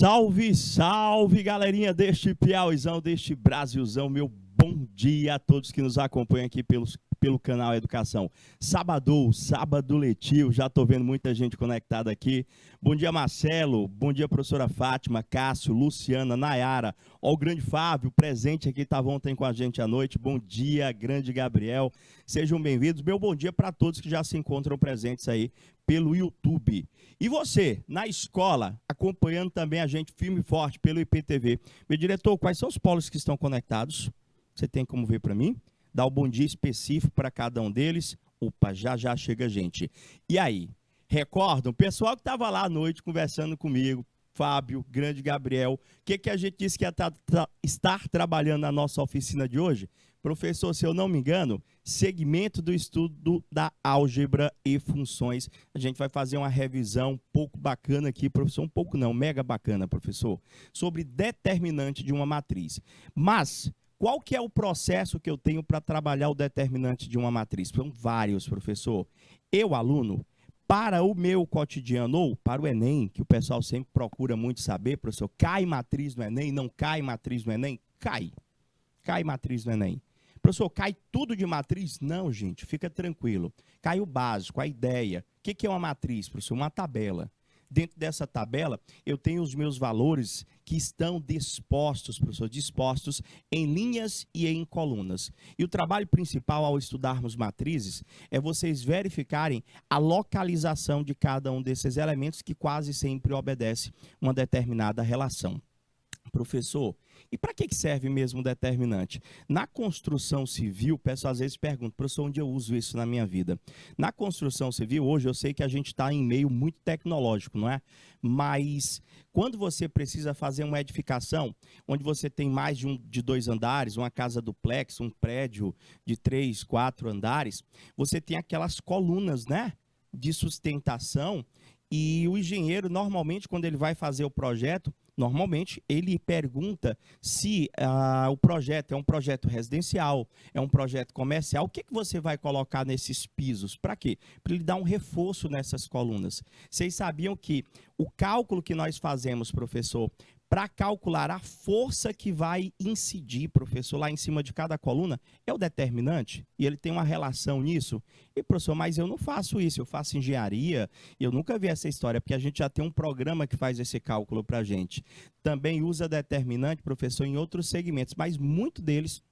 Salve, salve, galerinha deste Piauizão, deste Brasilzão. Meu bom dia a todos que nos acompanham aqui pelo canal Educação. Sábado letivo, já tô vendo muita gente conectada aqui. Bom dia, Marcelo. Bom dia, professora Fátima, Cássio, Luciana, Nayara. Ó, o grande Fábio, presente aqui, estava ontem com a gente à noite. Bom dia, grande Gabriel. Sejam bem-vindos. Meu bom dia para todos que já se encontram presentes aí pelo YouTube. E você, na escola, acompanhando também a gente firme e forte pelo IPTV. Meu diretor, quais são os polos que estão conectados? Você tem como ver para mim? Dá um bom dia específico para cada um deles. Opa, já chega gente. E aí, recordam? O pessoal que estava lá à noite conversando comigo, Fábio, grande Gabriel, o que a gente disse que ia estar trabalhando na nossa oficina de hoje? Professor, se eu não me engano, segmento do estudo da álgebra e funções. A gente vai fazer uma revisão um pouco bacana aqui, professor, um pouco não, mega bacana, professor, sobre determinante de uma matriz. Mas qual que é o processo que eu tenho para trabalhar o determinante de uma matriz? São vários, professor. Eu, aluno, para o meu cotidiano, ou para o Enem, que o pessoal sempre procura muito saber, professor, cai matriz no Enem, não cai matriz no Enem? Cai. Cai matriz no Enem. Professor, cai tudo de matriz? Não, gente, fica tranquilo. Cai o básico, a ideia. O que é uma matriz, professor? Uma tabela. Dentro dessa tabela, eu tenho os meus valores que estão dispostos, professor, dispostos em linhas e em colunas. E o trabalho principal ao estudarmos matrizes é vocês verificarem a localização de cada um desses elementos que quase sempre obedece uma determinada relação. Professor, e para que serve mesmo o determinante? Na construção civil, o pessoal às vezes pergunta, professor, onde eu uso isso na minha vida? Na construção civil, hoje eu sei que a gente está em meio muito tecnológico, não é? Mas quando você precisa fazer uma edificação, onde você tem mais de 2 andares, uma casa duplex, um prédio de 3, 4 andares, você tem aquelas colunas, né, de sustentação. E o engenheiro, normalmente, quando ele vai fazer o projeto, normalmente ele pergunta se o projeto é um projeto residencial, é um projeto comercial. O que você vai colocar nesses pisos? Para quê? Para ele dar um reforço nessas colunas. Vocês sabiam que o cálculo que nós fazemos, professor, para calcular a força que vai incidir, professor, lá em cima de cada coluna, é o determinante, e ele tem uma relação nisso. E, professor, mas eu não faço isso, eu faço engenharia, eu nunca vi essa história, porque a gente já tem um programa que faz esse cálculo para a gente. Também usa determinante, professor, em outros segmentos, mas muito deles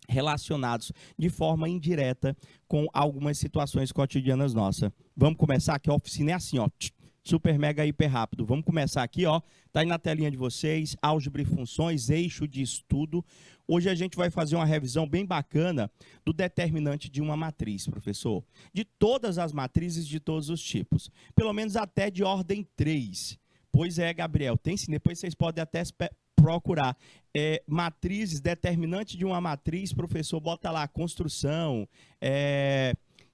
relacionados de forma indireta com algumas situações cotidianas nossas. Vamos começar, que a oficina é assim, ó. Super, mega, hiper rápido. Vamos começar aqui, ó. Tá aí na telinha de vocês, álgebra e funções, eixo de estudo. Hoje a gente vai fazer uma revisão bem bacana do determinante de uma matriz, professor. De todas as matrizes de todos os tipos. Pelo menos até de ordem 3. Pois é, Gabriel, tem sim. Depois vocês podem até procurar. Matrizes, determinante de uma matriz, professor, bota lá construção,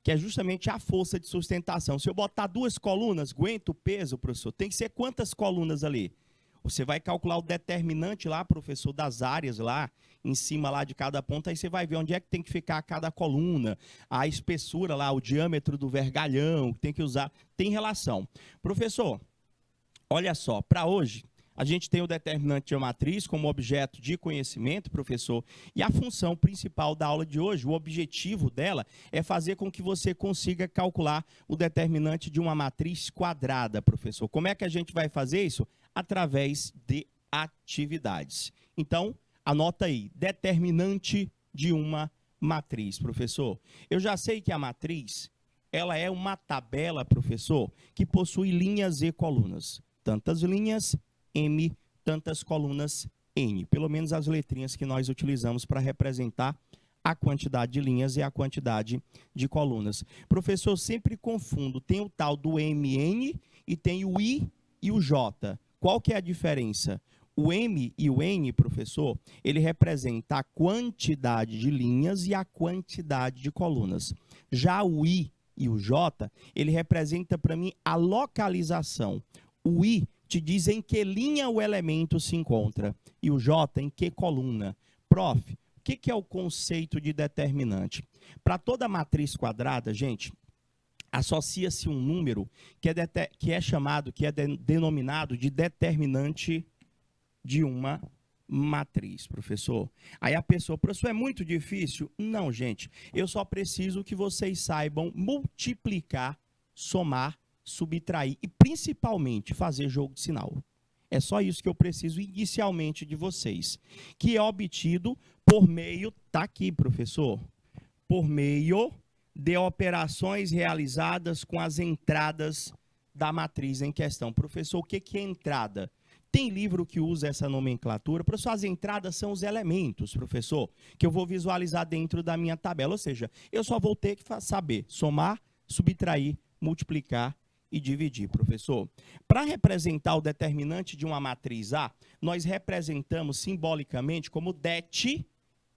que é justamente a força de sustentação. Se eu botar 2 colunas, aguenta o peso, professor? Tem que ser quantas colunas ali? Você vai calcular o determinante lá, professor, das áreas lá, em cima lá de cada ponta, aí você vai ver onde é que tem que ficar cada coluna, a espessura lá, o diâmetro do vergalhão, que tem que usar, tem relação. Professor, olha só, para hoje, a gente tem o determinante de uma matriz como objeto de conhecimento, professor, e a função principal da aula de hoje, o objetivo dela é fazer com que você consiga calcular o determinante de uma matriz quadrada, professor. Como é que a gente vai fazer isso? Através de atividades. Então, anota aí, determinante de uma matriz, professor. Eu já sei que a matriz, ela é uma tabela, professor, que possui linhas e colunas. Tantas linhas, M, tantas colunas, N. Pelo menos as letrinhas que nós utilizamos para representar a quantidade de linhas e a quantidade de colunas. Professor, sempre confundo, tem o tal do MN e tem o I e o J. Qual que é a diferença? O M e o N, professor, ele representa a quantidade de linhas e a quantidade de colunas. Já o I e o J, ele representa para mim a localização. O I te diz em que linha o elemento se encontra e o J em que coluna. Prof, o que é o conceito de determinante? Para toda matriz quadrada, gente, associa-se um número que é denominado de determinante de uma matriz, professor. Aí a pessoa, professor, é muito difícil? Não, gente. Eu só preciso que vocês saibam multiplicar, somar, subtrair e principalmente fazer jogo de sinal. É só isso que eu preciso inicialmente de vocês, que é obtido por meio, tá aqui, professor, por meio de operações realizadas com as entradas da matriz em questão. Professor, o que é entrada? Tem livro que usa essa nomenclatura. Professor, as entradas são os elementos, professor, que eu vou visualizar dentro da minha tabela. Ou seja, eu só vou ter que saber somar, subtrair, multiplicar e dividir, professor. Para representar o determinante de uma matriz A, nós representamos simbolicamente como det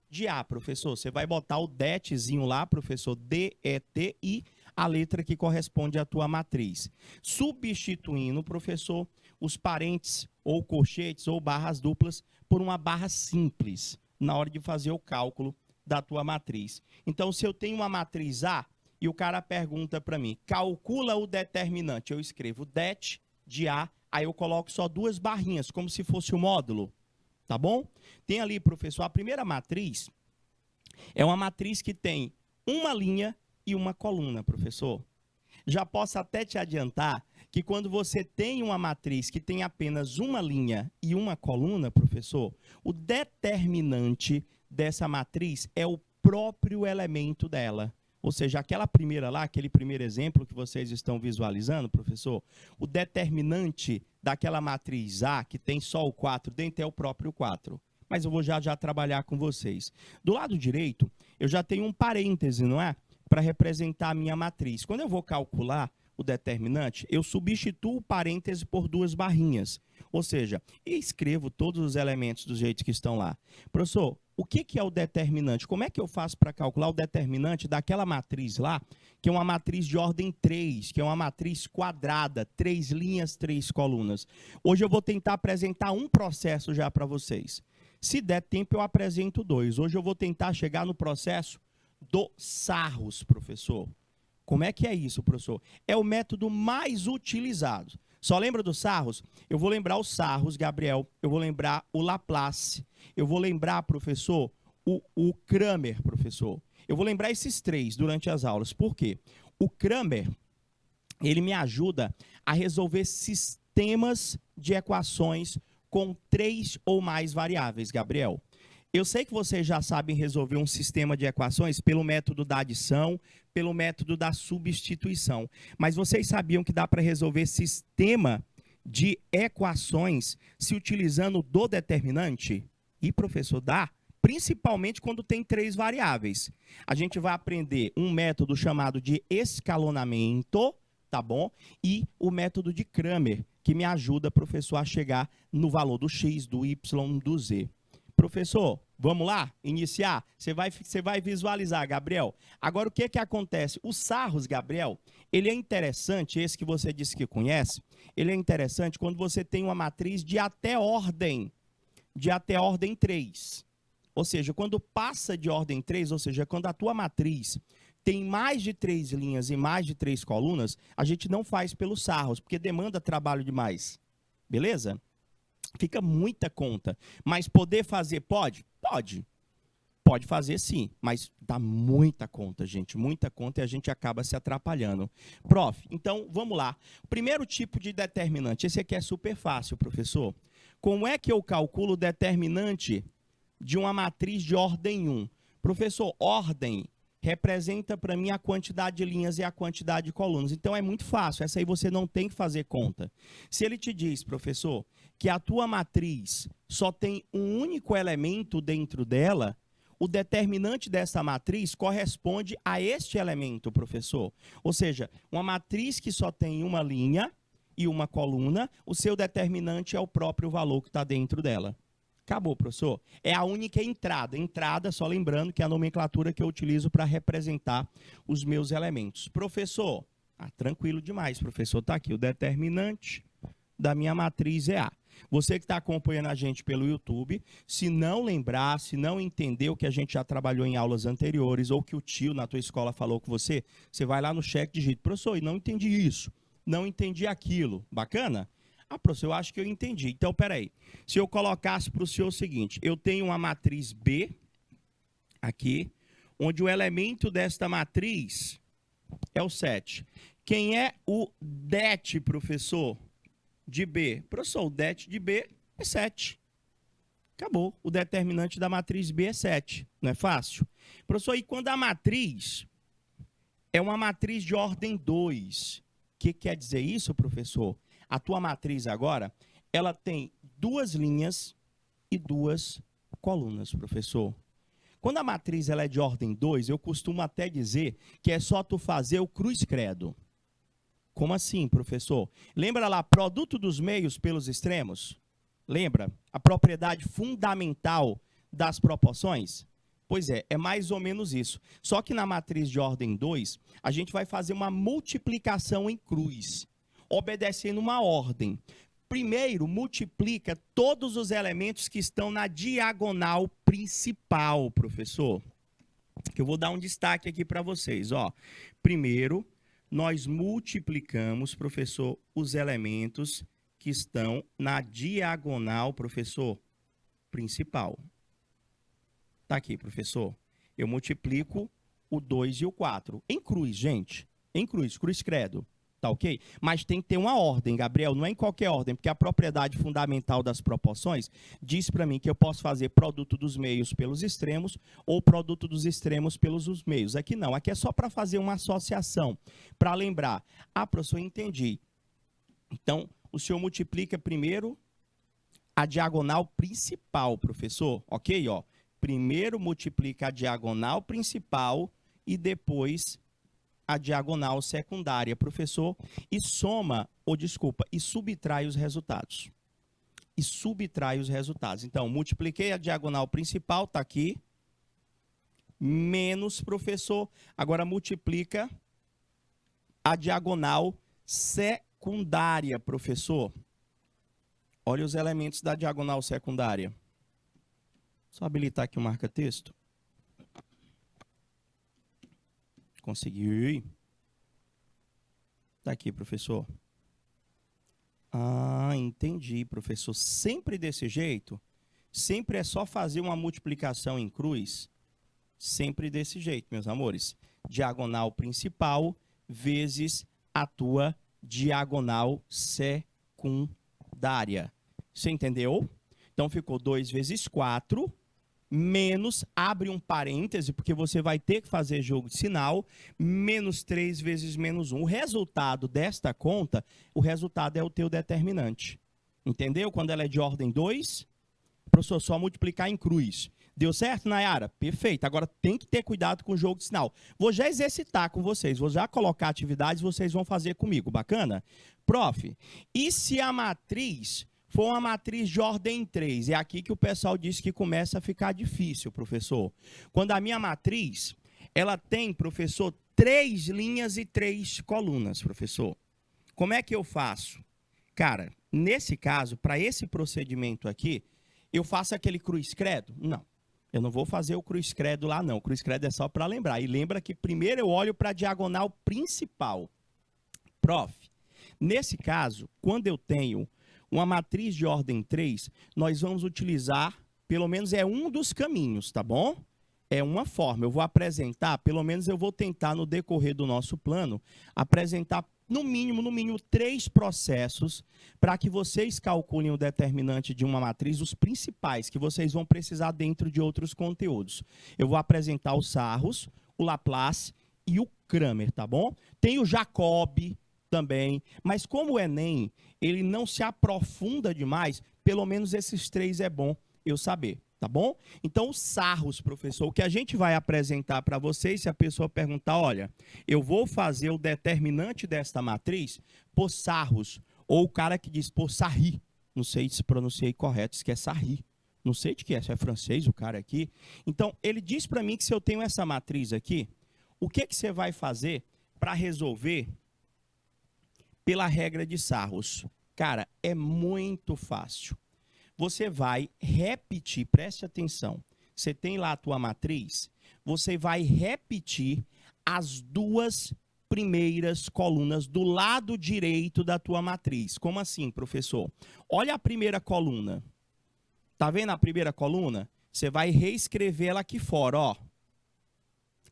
de A, professor. Você vai botar o detzinho lá, professor, DET, e a letra que corresponde à tua matriz. Substituindo, professor, os parênteses ou colchetes ou barras duplas por uma barra simples na hora de fazer o cálculo da tua matriz. Então, se eu tenho uma matriz A e o cara pergunta para mim, calcula o determinante, eu escrevo det de A, aí eu coloco só duas barrinhas, como se fosse o módulo, tá bom? Tem ali, professor, a primeira matriz é uma matriz que tem uma linha e uma coluna, professor. Já posso até te adiantar que quando você tem uma matriz que tem apenas uma linha e uma coluna, professor, o determinante dessa matriz é o próprio elemento dela. Ou seja, aquela primeira lá, aquele primeiro exemplo que vocês estão visualizando, professor, o determinante daquela matriz A, que tem só o 4 dentro, é o próprio 4. Mas eu vou já trabalhar com vocês. Do lado direito, eu já tenho um parêntese, não é? Para representar a minha matriz. Quando eu vou calcular o determinante, eu substituo o parêntese por duas barrinhas. Ou seja, escrevo todos os elementos do jeito que estão lá. Professor, o que é o determinante? Como é que eu faço para calcular o determinante daquela matriz lá, que é uma matriz de ordem 3, que é uma matriz quadrada, 3 linhas, 3 colunas? Hoje eu vou tentar apresentar um processo já para vocês. Se der tempo, eu apresento 2. Hoje eu vou tentar chegar no processo do Sarros, professor. Como é que é isso, professor? É o método mais utilizado. Só lembra do Sarros? Eu vou lembrar o Sarros, Gabriel. Eu vou lembrar o Laplace. Eu vou lembrar, professor, o Cramer, professor. Eu vou lembrar esses 3 durante as aulas. Por quê? O Cramer, ele me ajuda a resolver sistemas de equações com 3 ou mais variáveis, Gabriel. Eu sei que vocês já sabem resolver um sistema de equações pelo método da adição, pelo método da substituição. Mas vocês sabiam que dá para resolver sistema de equações se utilizando do determinante? E, professor, dá? Principalmente quando tem 3 variáveis. A gente vai aprender um método chamado de escalonamento, tá bom? E o método de Cramer, que me ajuda, professor, a chegar no valor do x, do y, do z. Professor, vamos lá? Iniciar? Você vai visualizar, Gabriel. Agora, o que acontece? O Sarros, Gabriel, ele é interessante, esse que você disse que conhece, ele é interessante quando você tem uma matriz de até ordem 3. Ou seja, quando passa de ordem 3, ou seja, quando a tua matriz tem mais de 3 linhas e mais de 3 colunas, a gente não faz pelo Sarros, porque demanda trabalho demais. Beleza? Fica muita conta. Mas poder fazer, pode? Pode. Pode fazer sim, mas dá muita conta, gente. Muita conta e a gente acaba se atrapalhando. Prof, então vamos lá. O primeiro tipo de determinante, esse aqui é super fácil, professor. Como é que eu calculo o determinante de uma matriz de ordem 1? Professor, ordem representa para mim a quantidade de linhas e a quantidade de colunas. Então é muito fácil, essa aí você não tem que fazer conta. Se ele te diz, professor, que a tua matriz só tem um único elemento dentro dela, o determinante dessa matriz corresponde a este elemento, professor. Ou seja, uma matriz que só tem uma linha e uma coluna, o seu determinante é o próprio valor que está dentro dela. Acabou, professor. É a única entrada. Entrada, só lembrando que é a nomenclatura que eu utilizo para representar os meus elementos. Professor, tranquilo demais, professor. Está aqui, o determinante da minha matriz é A. Você que está acompanhando a gente pelo YouTube, se não lembrar, se não entender o que a gente já trabalhou em aulas anteriores, ou que o tio na tua escola falou com você, você vai lá no chat e digita, professor, não entendi isso, não entendi aquilo. Bacana? Ah, professor, eu acho que eu entendi. Então, peraí. Se eu colocasse para o senhor o seguinte, eu tenho uma matriz B aqui, onde o elemento desta matriz é o 7. Quem é o det, professor, de B? Professor, o det de B é 7. Acabou. O determinante da matriz B é 7. Não é fácil? Professor, e quando a matriz é uma matriz de ordem 2? O que quer dizer isso, professor? A tua matriz agora, ela tem 2 linhas e 2 colunas, professor. Quando a matriz ela é de ordem 2, eu costumo até dizer que é só tu fazer o cruz credo. Como assim, professor? Lembra lá, produto dos meios pelos extremos? Lembra? A propriedade fundamental das proporções? Pois é mais ou menos isso. Só que na matriz de ordem 2, a gente vai fazer uma multiplicação em cruz, obedecendo uma ordem. Primeiro, multiplica todos os elementos que estão na diagonal principal, professor. Que eu vou dar um destaque aqui para vocês. Ó. Primeiro, nós multiplicamos, professor, os elementos que estão na diagonal, professor, principal. Tá aqui, professor. Eu multiplico o 2 e o 4. Em cruz, gente. Em cruz, cruz credo. Tá ok? Mas tem que ter uma ordem, Gabriel. Não é em qualquer ordem, porque a propriedade fundamental das proporções diz para mim que eu posso fazer produto dos meios pelos extremos ou produto dos extremos pelos meios. Aqui não. Aqui é só para fazer uma associação. Para lembrar. Ah, professor, entendi. Então, o senhor multiplica primeiro a diagonal principal, professor. Ok? Ó. Primeiro multiplica a diagonal principal e depois a diagonal secundária, professor, e soma, e subtrai os resultados. E subtrai os resultados. Então, multipliquei a diagonal principal, está aqui, menos, professor, agora multiplica a diagonal secundária, professor. Olha os elementos da diagonal secundária. Só habilitar aqui o marca-texto. Consegui. Tá aqui, professor. Ah, entendi, professor. Sempre desse jeito? Sempre é só fazer uma multiplicação em cruz? Sempre desse jeito, meus amores. Diagonal principal vezes a tua diagonal secundária. Você entendeu? Então, ficou 2 vezes 4... menos, abre um parêntese, porque você vai ter que fazer jogo de sinal, menos 3 vezes menos 1. O resultado desta conta, o resultado é o teu determinante. Entendeu? Quando ela é de ordem 2, professor, só multiplicar em cruz. Deu certo, Nayara? Perfeito. Agora tem que ter cuidado com o jogo de sinal. Vou já exercitar com vocês, vou já colocar atividades, vocês vão fazer comigo. Bacana? Prof, e se a matriz for uma matriz de ordem 3, é aqui que o pessoal diz que começa a ficar difícil, professor. Quando a minha matriz, ela tem, professor, 3 linhas e 3 colunas, professor. Como é que eu faço? Cara, nesse caso, para esse procedimento aqui, eu faço aquele cruz credo? Não, eu não vou fazer o cruz credo lá, não. O cruz credo é só para lembrar. E lembra que primeiro eu olho para a diagonal principal. Prof, nesse caso, quando eu tenho uma matriz de ordem 3, nós vamos utilizar, pelo menos é um dos caminhos, tá bom? É uma forma. Eu vou apresentar, pelo menos eu vou tentar no decorrer do nosso plano, apresentar no mínimo 3 processos para que vocês calculem o determinante de uma matriz, os principais, que vocês vão precisar dentro de outros conteúdos. Eu vou apresentar o Sarros, o Laplace e o Cramer, tá bom? Tem o Jacobi também, mas como o Enem, ele não se aprofunda demais, pelo menos esses 3 é bom eu saber, tá bom? Então, o Sarros, professor, o que a gente vai apresentar para vocês, se a pessoa perguntar, olha, eu vou fazer o determinante desta matriz por Sarros, ou o cara que diz por Sarri, não sei se pronunciei correto, isso que é Sarri, não sei de que é, se é francês o cara aqui. Então, ele diz para mim que se eu tenho essa matriz aqui, o que você vai fazer para resolver pela regra de Sarros? Cara, é muito fácil. Você vai repetir, preste atenção. Você tem lá a tua matriz, você vai repetir as duas primeiras colunas do lado direito da tua matriz. Como assim, professor? Olha a primeira coluna. Tá vendo a primeira coluna? Você vai reescrever ela aqui fora, ó.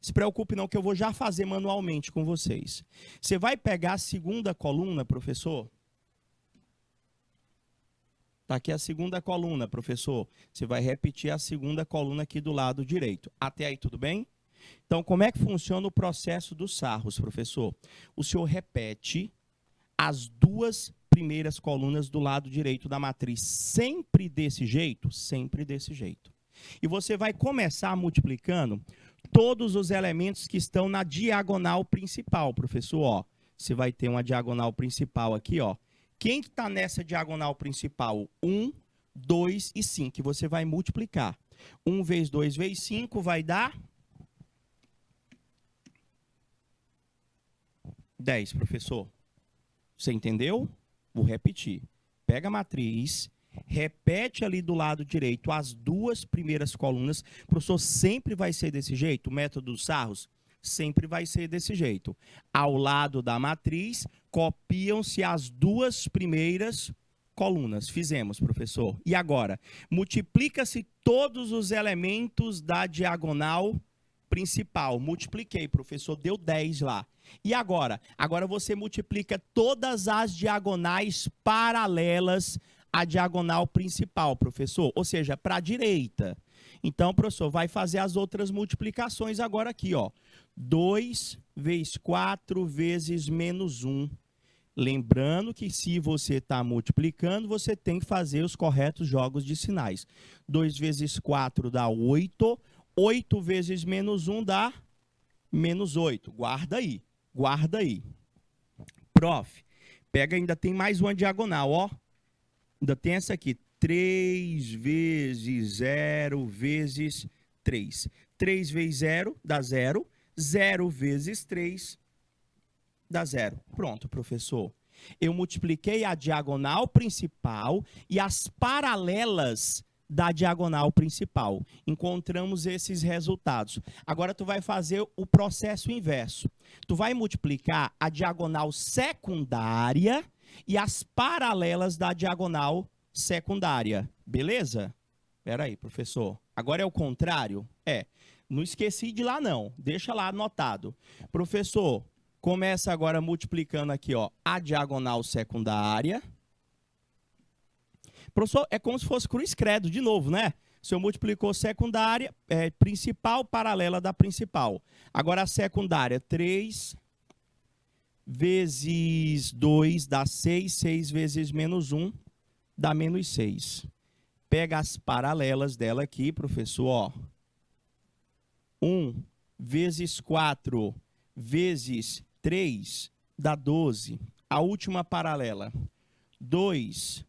Se preocupe não que eu vou já fazer manualmente com vocês. Você vai pegar a segunda coluna, professor. Tá aqui a segunda coluna, professor. Você vai repetir a segunda coluna aqui do lado direito. Até aí tudo bem? Então, como é que funciona o processo dos sarros, professor? O senhor repete as duas primeiras colunas do lado direito da matriz, sempre desse jeito? Sempre desse jeito. E você vai começar multiplicando todos os elementos que estão na diagonal principal, professor. Ó, você vai ter uma diagonal principal aqui, ó. Quem que está nessa diagonal principal? 1, 2 e 5. Você vai multiplicar. 1 vezes 2 vezes 5 vai dar 10, professor. Você entendeu? Vou repetir. Pega a matriz, repete ali do lado direito as duas primeiras colunas. Professor, sempre vai ser desse jeito? O método dos sarros? Sempre vai ser desse jeito. Ao lado da matriz, copiam-se as duas primeiras colunas. Fizemos, professor. E agora? Multiplica-se todos os elementos da diagonal principal. Multipliquei, professor. Deu 10 lá. E agora? Agora você multiplica todas as diagonais paralelas à diagonal principal, professor. Ou seja, para a direita. Então, professor, vai fazer as outras multiplicações agora aqui, ó. 2 vezes 4 vezes menos 1. Lembrando que se você está multiplicando, você tem que fazer os corretos jogos de sinais. 2 vezes 4 dá 8. 8 vezes menos 1 dá menos 8. Guarda aí. Guarda aí. Prof, pega, ainda tem mais uma diagonal, ó. Ainda tem essa aqui. 3 vezes 0 vezes 3. 3 vezes 0 dá 0. 0 vezes 3 dá 0. Pronto, professor. Eu multipliquei a diagonal principal e as paralelas da diagonal principal. Encontramos esses resultados. Agora tu vai fazer o processo inverso. Tu vai multiplicar a diagonal secundária e as paralelas da diagonal secundária. Beleza? Espera aí, professor. Agora é o contrário? É. Não esqueci de lá, não. Deixa lá anotado. Professor, começa agora multiplicando aqui, ó, a diagonal secundária. Professor, é como se fosse cruz credo, de novo, né? O senhor multiplicou secundária, principal, paralela da principal. Agora a secundária, 3 vezes 2 dá 6. 6 vezes menos 1 dá menos 6. Pega as paralelas dela aqui, professor, ó. 1 vezes 4 vezes 3 dá 12. A última paralela, 2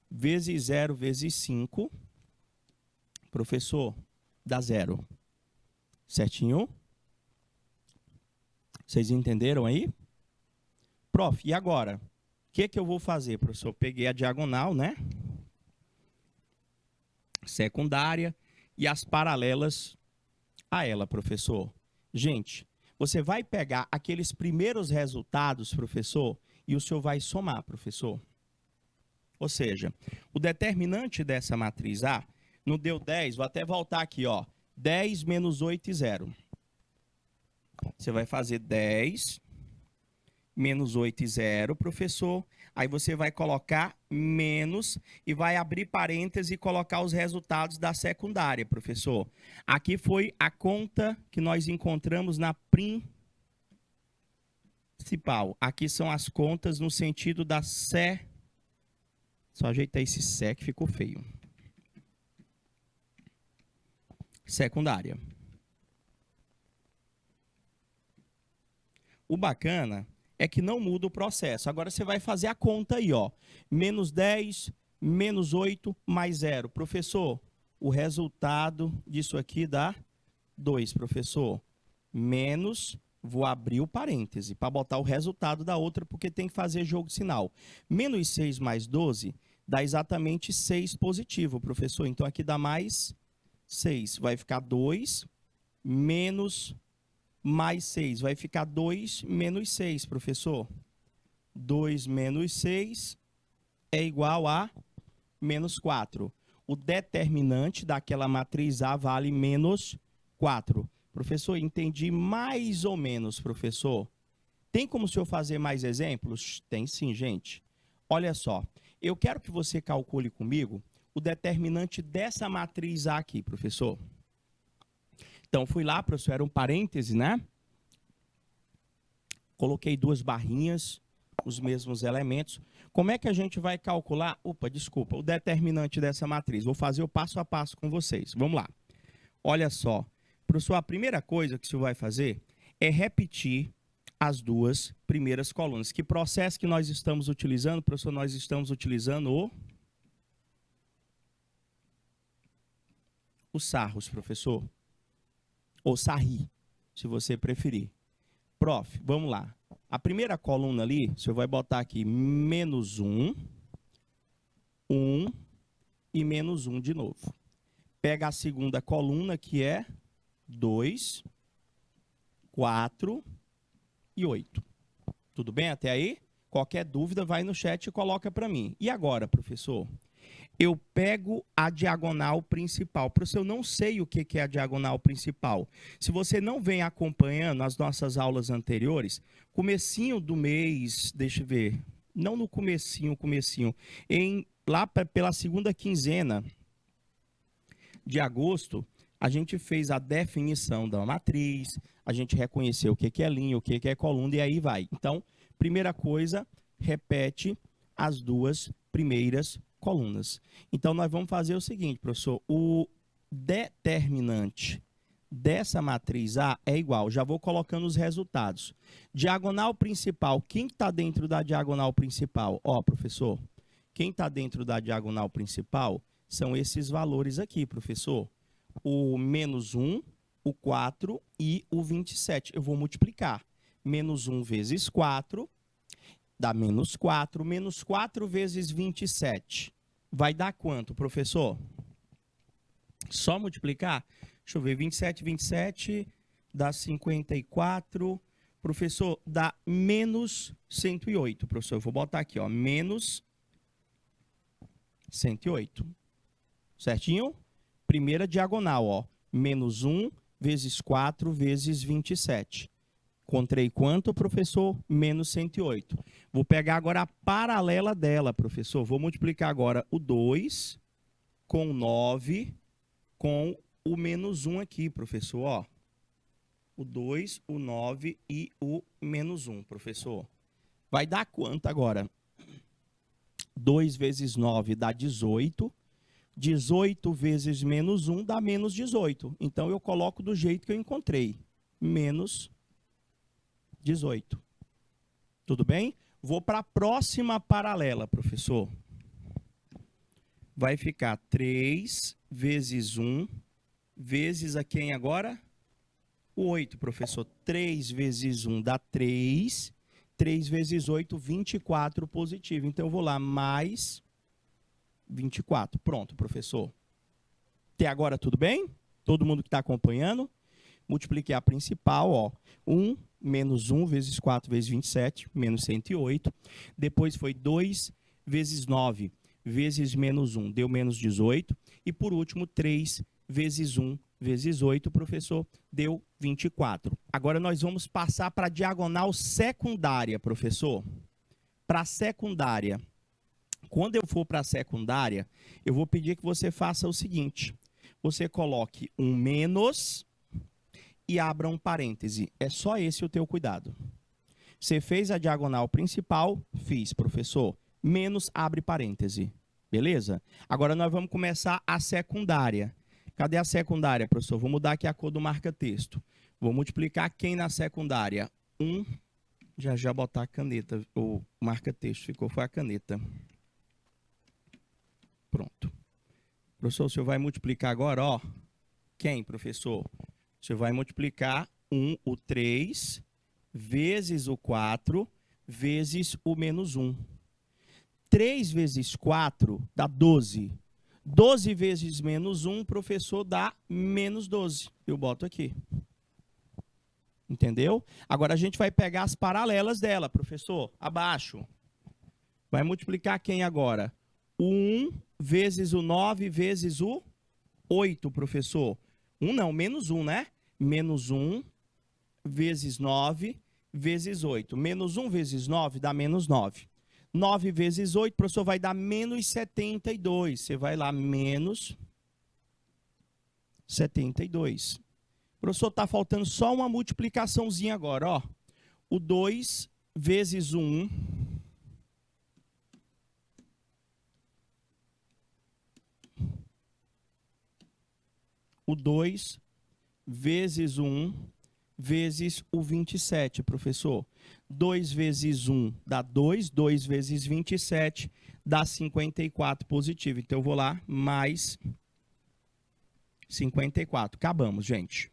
vezes 0 vezes 5, professor, dá 0. Certinho? Vocês entenderam aí? Prof, e agora? O que que eu vou fazer, professor? Peguei a diagonal, né? Secundária e as paralelas a ela, professor. Gente, você vai pegar aqueles primeiros resultados, professor, e o senhor vai somar, professor. Ou seja, o determinante dessa matriz A não deu 10, vou até voltar aqui, ó. 10 menos 8 e 0. Você vai fazer 10 menos 8 e 0, professor. Aí você vai colocar menos e vai abrir parênteses e colocar os resultados da secundária, professor. Aqui foi a conta que nós encontramos na principal. Aqui são as contas no sentido da Só ajeitar esse sé que ficou feio. Secundária. O bacana é que não muda o processo. Agora você vai fazer a conta aí, ó. Menos 10, menos 8, mais 0. Professor, o resultado disso aqui dá 2, professor. Menos Vou abrir o parêntese para botar o resultado da outra, porque tem que fazer jogo de sinal. Menos 6 mais 12 dá exatamente 6 positivo, professor. Então, aqui dá mais 6. Vai ficar 2 menos mais 6. Vai ficar 2 menos 6, professor. 2 menos 6 é igual a menos 4. O determinante daquela matriz A vale menos 4. Professor, entendi mais ou menos, professor. Tem como o senhor fazer mais exemplos? Tem sim, gente. Olha só, eu quero que você calcule comigo o determinante dessa matriz A aqui, professor. Então, fui lá, professor, era um parêntese, né? Coloquei 2 barrinhas, os mesmos elementos. Como é que a gente vai calcular? Desculpa, o determinante dessa matriz. Vou fazer o passo a passo com vocês. Vamos lá. Olha só. Professor, a primeira coisa que o senhor vai fazer é repetir as 2 primeiras colunas. Que processo que nós estamos utilizando? Professor, nós estamos utilizando o Sarros, professor. Ou Sarri, se você preferir. Prof, vamos lá. A primeira coluna ali, o senhor vai botar aqui menos 1, 1 e menos 1 de novo. Pega a segunda coluna, que é 2, 4 e 8. Tudo bem até aí? Qualquer dúvida, vai no chat e coloca para mim. E agora, professor? Eu pego a diagonal principal. Professor, eu não sei o que é a diagonal principal. Se você não vem acompanhando as nossas aulas anteriores, comecinho do mês, deixa eu ver, não no comecinho, lá pela segunda quinzena de agosto, a gente fez a definição da matriz, a gente reconheceu o que é linha, o que é coluna, e aí vai. Então, primeira coisa, repete as 2 primeiras colunas. Então, nós vamos fazer o seguinte, professor, o determinante dessa matriz A é igual, já vou colocando os resultados. Diagonal principal, quem está dentro da diagonal principal? Professor, quem está dentro da diagonal principal são esses valores aqui, professor. O menos 1, o 4 e o 27. Eu vou multiplicar. Menos 1 vezes 4 dá menos 4. Menos 4 vezes 27. Vai dar quanto, professor? Só multiplicar? Deixa eu ver. 27 dá 54. Professor, dá menos 108. Professor, eu vou botar aqui, menos 108. Certinho? Primeira diagonal, menos 1 vezes 4 vezes 27. Encontrei quanto, professor? Menos 108. Vou pegar agora a paralela dela, professor. Vou multiplicar agora o 2 com o 9 com o menos 1 aqui, professor. O 2, o 9 e o menos 1, professor. Vai dar quanto agora? 2 vezes 9 dá 18. 18 vezes menos 1 dá menos 18. Então, eu coloco do jeito que eu encontrei. Menos 18. Tudo bem? Vou para a próxima paralela, professor. Vai ficar 3 vezes 1 vezes a quem agora? O 8, professor. 3 vezes 1 dá 3. 3 vezes 8, 24 positivo. Então, eu vou lá, mais 24. Pronto, professor. Até agora tudo bem? Todo mundo que está acompanhando? Multipliquei a principal, 1 menos 1 vezes 4 vezes 27, menos 108. Depois foi 2 vezes 9 vezes menos 1, deu menos 18. E por último, 3 vezes 1 vezes 8, professor, deu 24. Agora nós vamos passar para a diagonal secundária, professor. Para a secundária. Quando eu for para a secundária, eu vou pedir que você faça o seguinte. Você coloque um menos e abra um parêntese. É só esse o teu cuidado. Você fez a diagonal principal? Fiz, professor. Menos, abre parêntese. Beleza? Agora nós vamos começar a secundária. Cadê a secundária, professor? Vou mudar aqui a cor do marca-texto. Vou multiplicar quem na secundária? 1. Já botar a caneta. O marca-texto ficou, foi a caneta. Pronto. Professor, o senhor vai multiplicar agora, quem, professor? O senhor vai multiplicar o 3 vezes o 4 vezes o menos 1. 3 vezes 4 dá 12. 12 vezes menos 1, professor, dá menos 12. Eu boto aqui. Entendeu? Agora a gente vai pegar as paralelas dela, professor, abaixo. Vai multiplicar quem agora? O 1 vezes o 9 vezes o 8, professor. 1 não, menos 1, né? Menos 1 vezes 9 vezes 8. Menos 1 vezes 9 dá menos 9. 9 vezes 8, professor, vai dar menos 72. Você vai lá, menos 72. Professor, está faltando só uma multiplicaçãozinha agora, ó. O 2 vezes 1 o 2 vezes 1 vezes o 27, professor. 2 vezes 1 dá 2, 2 vezes 27 dá 54 positivo. Então, eu vou lá, mais 54. Acabamos, gente.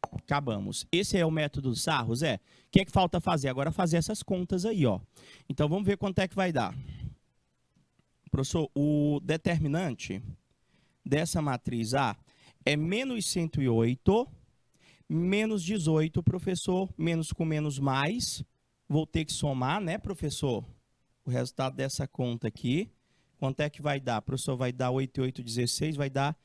Acabamos. Esse é o método dos sarros, é? O que é que falta fazer? Agora fazer essas contas aí, ó. Então, vamos ver quanto é que vai dar. Professor, o determinante dessa matriz A é menos 108, menos 18, professor, menos com menos mais. Vou ter que somar, né, professor? O resultado dessa conta aqui. Quanto é que vai dar? Professor, vai dar 8 e 8, 16, vai dar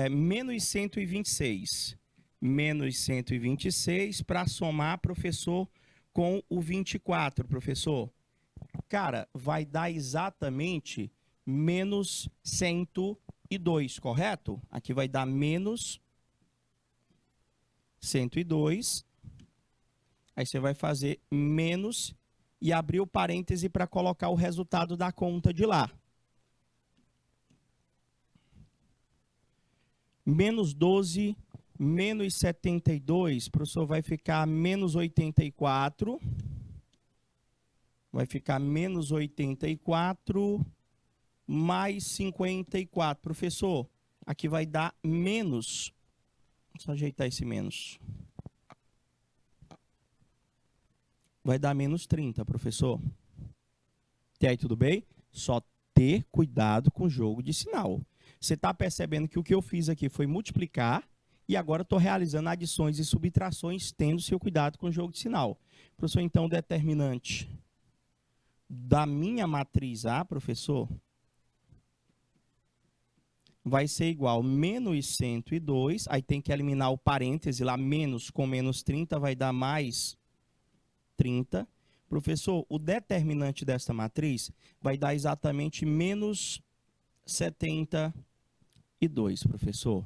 menos 126. Menos 126 para somar, professor, com o 24, professor. Cara, vai dar exatamente menos 102, correto? Aqui vai dar menos 102. Aí você vai fazer menos e abrir o parêntese para colocar o resultado da conta de lá. Menos 12, menos 72, professor, vai ficar menos 84. Vai ficar menos 84 mais 54. Professor, aqui vai dar menos. Deixa eu ajeitar esse menos. Vai dar menos 30, professor. Até aí tudo bem? Só ter cuidado com o jogo de sinal. Você está percebendo que o que eu fiz aqui foi multiplicar e agora estou realizando adições e subtrações tendo seu cuidado com o jogo de sinal. Professor, então o determinante da minha matriz A, professor, vai ser igual a menos 102, aí tem que eliminar o parêntese lá, menos com menos 30 vai dar mais 30. Professor, o determinante desta matriz vai dar exatamente menos 72, professor.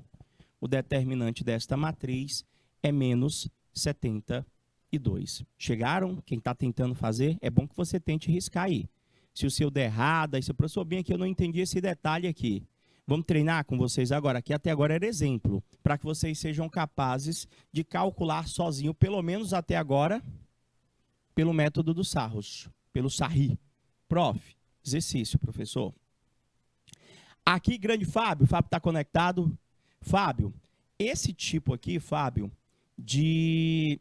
O determinante desta matriz é menos 72. Chegaram? Quem está tentando fazer? É bom que você tente riscar aí. Se o seu der errado, aí você, professor, bem aqui eu não entendi esse detalhe aqui. Vamos treinar com vocês agora. Aqui até agora era exemplo, para que vocês sejam capazes de calcular sozinho, pelo menos até agora, pelo método dos sarros, pelo sarri. Prof, exercício, professor. Aqui, grande Fábio. Fábio está conectado. Fábio, esse tipo aqui, Fábio, de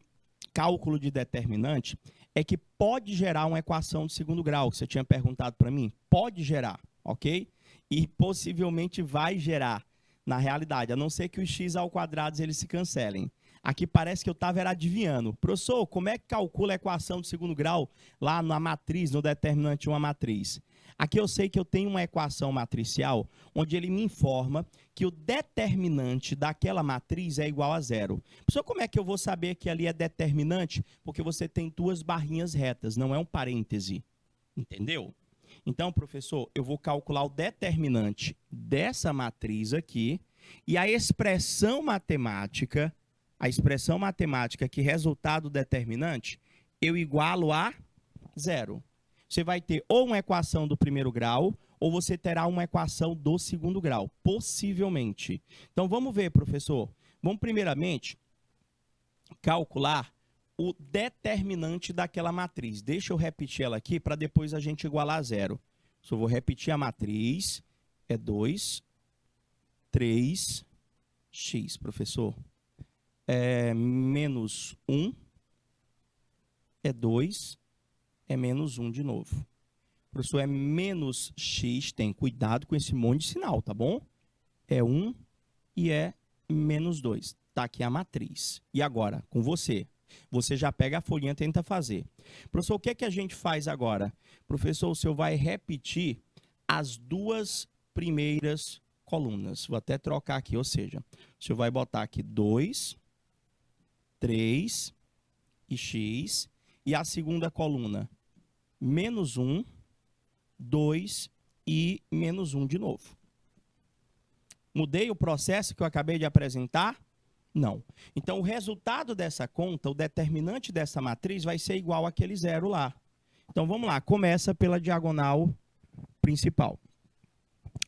cálculo de determinante, é que pode gerar uma equação de segundo grau, que você tinha perguntado para mim. Pode gerar, ok? E possivelmente vai gerar, na realidade, a não ser que os x ao quadrado eles se cancelem. Aqui parece que eu estava adivinhando. Professor, como é que calcula a equação de segundo grau lá na matriz, no determinante de uma matriz? Aqui eu sei que eu tenho uma equação matricial onde ele me informa que o determinante daquela matriz é igual a zero. Professor, como é que eu vou saber que ali é determinante? Porque você tem duas barrinhas retas, não é um parêntese. Entendeu? Então, professor, eu vou calcular o determinante dessa matriz aqui e a expressão matemática que resultado determinante, eu igualo a zero. Você vai ter ou uma equação do primeiro grau, ou você terá uma equação do segundo grau, possivelmente. Então, vamos ver, professor. Vamos, primeiramente, calcular o determinante daquela matriz. Deixa eu repetir ela aqui, para depois a gente igualar a zero. Só vou repetir a matriz. É 2, 3, x, professor. É menos 1, é 2, é menos 1 de novo. Professor, é menos x, tem cuidado com esse monte de sinal, tá bom? É 1 e é menos 2. Tá aqui a matriz. E agora, com você? Você já pega a folhinha e tenta fazer. Professor, o que é que a gente faz agora? Professor, o senhor vai repetir as duas primeiras colunas. Vou até trocar aqui, ou seja, o senhor vai botar aqui 2, 3 e x. E a segunda coluna, menos 1, 2 e menos 1 de novo. Mudei o processo que eu acabei de apresentar? Não. Então, o resultado dessa conta, o determinante dessa matriz, vai ser igual àquele zero lá. Então, vamos lá. Começa pela diagonal principal.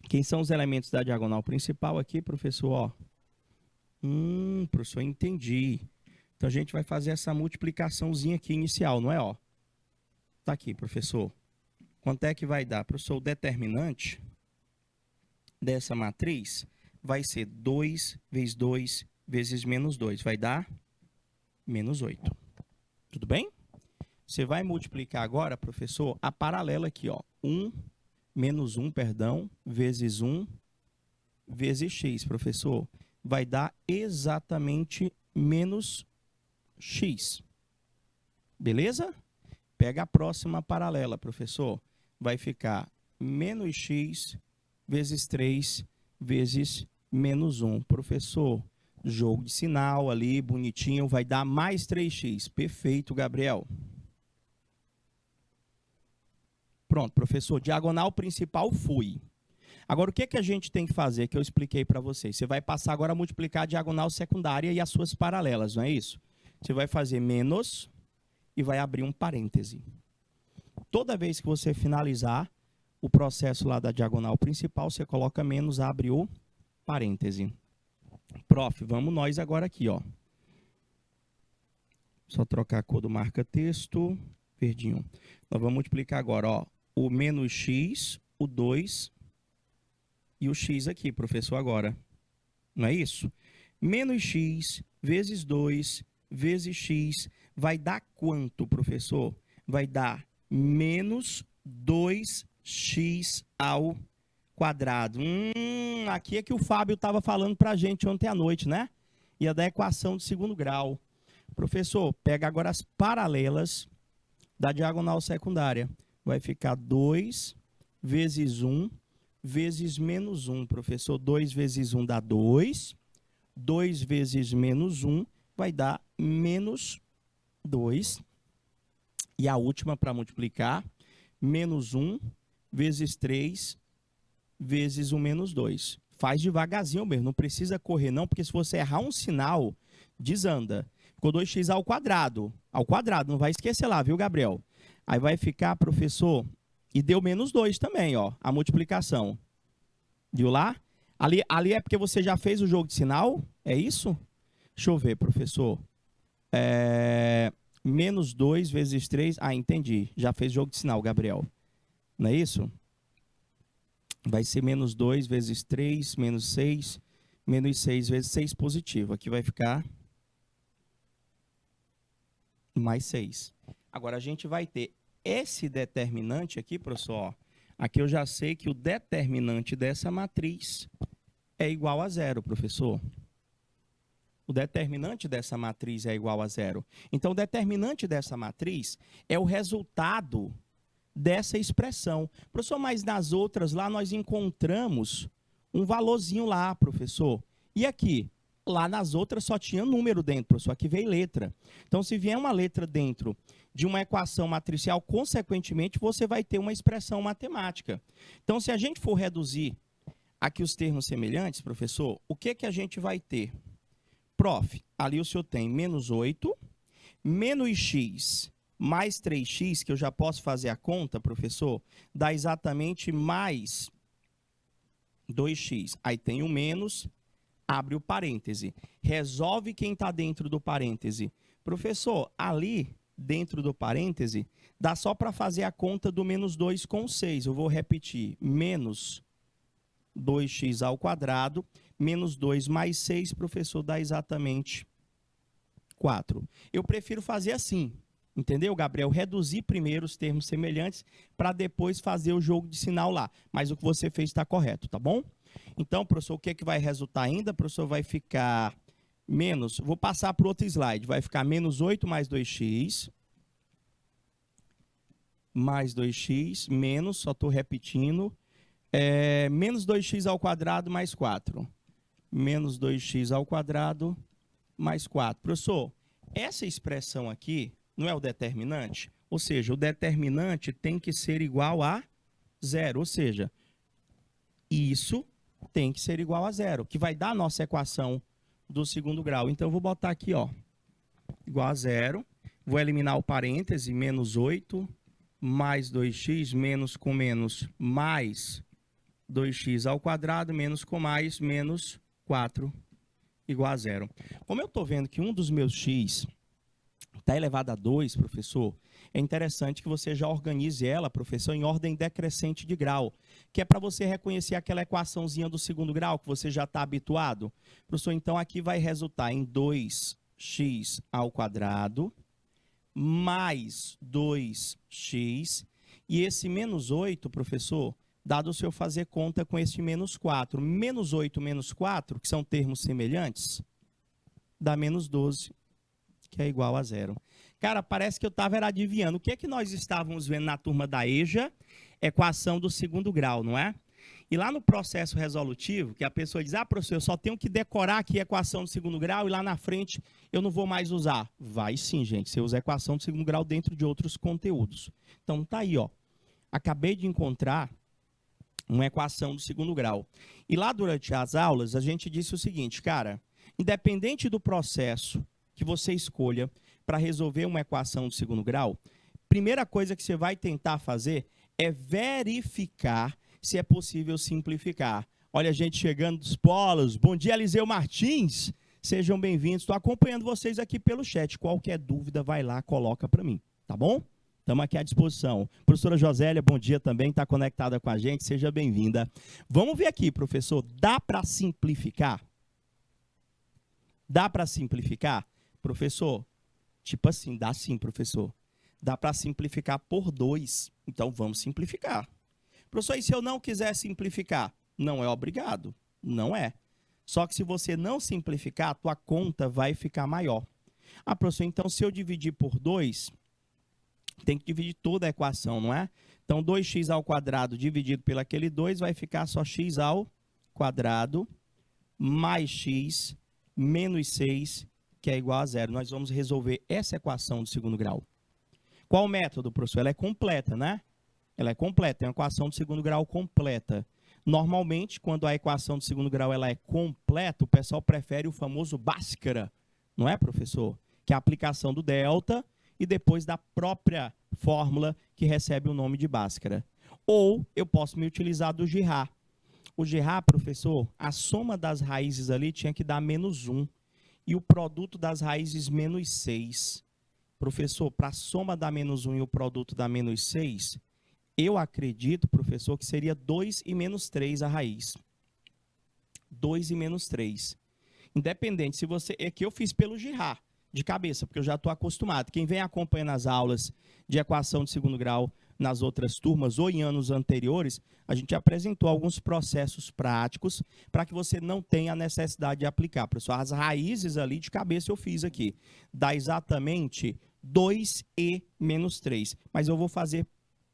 Quem são os elementos da diagonal principal aqui, professor? Ó. Professor, entendi. Então, a gente vai fazer essa multiplicaçãozinha aqui inicial, não é? Ó. Tá aqui, professor. Quanto é que vai dar? Professor, o determinante dessa matriz vai ser 2 vezes 2 vezes menos 2. Vai dar menos 8. Tudo bem? Você vai multiplicar agora, professor, a paralela aqui, ó. 1, menos 1, perdão, vezes 1, vezes x, professor. Vai dar exatamente menos x. Beleza? Pega a próxima paralela, professor. Vai ficar menos x vezes 3 vezes menos 1. Professor, jogo de sinal ali, bonitinho, vai dar mais 3x. Perfeito, Gabriel. Pronto, professor, diagonal principal fui. Agora, o que é que a gente tem que fazer, que eu expliquei para vocês? Você vai passar agora a multiplicar a diagonal secundária e as suas paralelas, não é isso? Você vai fazer menos e vai abrir um parêntese. Toda vez que você finalizar o processo lá da diagonal principal, você coloca menos, abre o parêntese. Prof, vamos nós agora aqui, ó. Só trocar a cor do marca-texto, verdinho. Nós vamos multiplicar agora, ó, o menos x, o 2 e o x aqui, professor, agora. Não é isso? Menos x vezes 2 vezes x vai dar quanto, professor? Vai dar menos 2x ao quadrado. Aqui é que o Fábio estava falando para a gente ontem à noite, né? Ia dar equação de segundo grau. Professor, pega agora as paralelas da diagonal secundária. Vai ficar 2 vezes 1 vezes menos 1. Professor, 2 vezes 1 dá 2. 2 vezes menos 1 vai dar menos 2. E a última para multiplicar, menos 1 vezes 3 vezes o menos 2. Faz devagarzinho mesmo, não precisa correr não, porque se você errar um sinal, desanda. Ficou 2x ao quadrado, não vai esquecer lá, viu, Gabriel? Aí vai ficar, professor, e deu menos 2 também, ó, a multiplicação. Viu lá? Ali é porque você já fez o jogo de sinal, é isso? Deixa eu ver, professor. Menos 2 vezes 3, entendi, já fez jogo de sinal, Gabriel. Não é isso? Vai ser menos 2 vezes 3, menos 6 vezes 6 positivo. Aqui vai ficar mais 6. Agora, a gente vai ter esse determinante aqui, professor. Ó, aqui eu já sei que o determinante dessa matriz é igual a 0, professor. O determinante dessa matriz é igual a 0. Então, o determinante dessa matriz é o resultado dessa expressão. Professor, mas nas outras lá nós encontramos um valorzinho lá, professor. E aqui? Lá nas outras só tinha número dentro, professor. Aqui veio letra. Então, se vier uma letra dentro de uma equação matricial, consequentemente, você vai ter uma expressão matemática. Então, se a gente for reduzir aqui os termos semelhantes, professor, o que que a gente vai ter? Prof, ali o senhor tem menos 8, menos x mais 3x, que eu já posso fazer a conta, professor, dá exatamente mais 2x. Aí tem o menos, abre o parêntese. Resolve quem está dentro do parêntese. Professor, ali dentro do parêntese, dá só para fazer a conta do menos 2 com 6. Eu vou repetir. Menos 2x ao quadrado, menos 2 mais 6, professor, dá exatamente 4. Eu prefiro fazer assim, Entendeu, Gabriel? Reduzir primeiro os termos semelhantes para depois fazer o jogo de sinal lá. Mas o que você fez está correto, tá bom? Então, professor, o que é que vai resultar ainda? Professor, vai ficar menos... Vou passar para o outro slide. Vai ficar menos 8 mais 2x. Mais 2x, menos, só estou repetindo. Menos 2x ao quadrado mais 4. Menos 2x ao quadrado mais 4. Professor, essa expressão aqui não é o determinante? Ou seja, o determinante tem que ser igual a 0. Ou seja, isso tem que ser igual a 0, que vai dar a nossa equação do segundo grau. Então, eu vou botar aqui, ó, igual a 0. Vou eliminar o parêntese, menos 8 mais 2x, menos com menos, mais 2x ao quadrado, menos com mais, menos 4, igual a 0. Como eu estou vendo que um dos meus x está elevado a 2, professor, é interessante que você já organize ela, professor, em ordem decrescente de grau, que é para você reconhecer aquela equaçãozinha do segundo grau que você já está habituado. Professor, então aqui vai resultar em 2x ao quadrado mais 2x, e esse menos 8, professor, dado se eu fazer conta com esse menos 4. Menos 8 menos 4, que são termos semelhantes, dá menos 12, que é igual a 0. Cara, parece que eu estava adivinhando. O que é que nós estávamos vendo na turma da EJA? Equação do segundo grau, não é? E lá no processo resolutivo, que a pessoa diz, professor, eu só tenho que decorar aqui a equação do segundo grau e lá na frente eu não vou mais usar. Vai sim, gente. Você usa a equação do segundo grau dentro de outros conteúdos. Então, tá aí, ó. Acabei de encontrar uma equação do segundo grau. E lá durante as aulas, a gente disse o seguinte, cara, independente do processo que você escolha para resolver uma equação do segundo grau, primeira coisa que você vai tentar fazer é verificar se é possível simplificar. Olha a gente chegando dos polos. Bom dia, Eliseu Martins. Sejam bem-vindos. Estou acompanhando vocês aqui pelo chat. Qualquer dúvida, vai lá, coloca para mim. Tá bom? Estamos aqui à disposição. Professora Josélia, bom dia também. Está conectada com a gente. Seja bem-vinda. Vamos ver aqui, professor. Dá para simplificar? Dá para simplificar? Professor, tipo assim, dá sim, professor. Dá para simplificar por 2. Então, vamos simplificar. Professor, e se eu não quiser simplificar? Não é obrigado. Não é. Só que se você não simplificar, a tua conta vai ficar maior. Professor, então se eu dividir por 2, tem que dividir toda a equação, não é? Então, 2x ao quadrado dividido pelo aquele 2 vai ficar só x ao quadrado mais x menos 6, que é igual a 0. Nós vamos resolver essa equação do segundo grau. Qual o método, professor? Ela é completa, né? Ela é completa, é uma equação do segundo grau completa. Normalmente, quando a equação do segundo grau ela é completa, o pessoal prefere o famoso Bhaskara, não é, professor? Que é a aplicação do delta e depois da própria fórmula que recebe o nome de Bhaskara. Ou eu posso me utilizar do Girard. O Girard, professor, a soma das raízes ali tinha que dar menos 1 e o produto das raízes menos 6. Professor, para a soma dar menos 1 e o produto dar menos 6, eu acredito, professor, que seria 2 e menos 3 a raiz. 2 e menos 3. Independente, se você... É que eu fiz pelo Girard, de cabeça, porque eu já estou acostumado. Quem vem acompanhando as aulas de equação de segundo grau nas outras turmas ou em anos anteriores, a gente apresentou alguns processos práticos para que você não tenha a necessidade de aplicar. Professor, as raízes ali de cabeça eu fiz aqui. Dá exatamente 2e menos 3. Mas eu vou fazer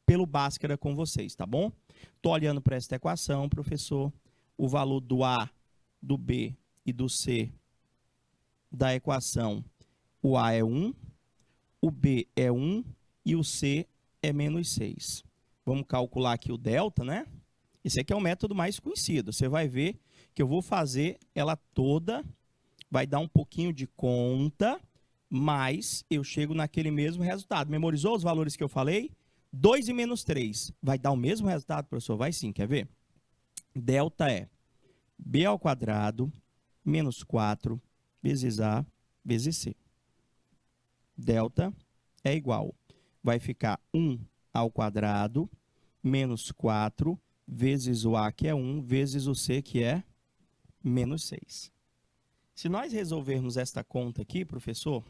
pelo Bhaskara com vocês, tá bom? Estou olhando para esta equação, professor. O valor do A, do B e do C da equação, o A é 1, o B é 1 e o C é menos 6. Vamos calcular aqui o delta, né? Esse aqui é o método mais conhecido. Você vai ver que eu vou fazer ela toda, vai dar um pouquinho de conta, mas eu chego naquele mesmo resultado. Memorizou os valores que eu falei? 2 e menos 3. Vai dar o mesmo resultado, professor? Vai sim, quer ver? Delta é B ao quadrado menos 4 vezes A vezes C. Delta é igual. Vai ficar 1 ao quadrado menos 4 vezes o A, que é 1, vezes o C, que é menos 6. Se nós resolvermos esta conta aqui, professor,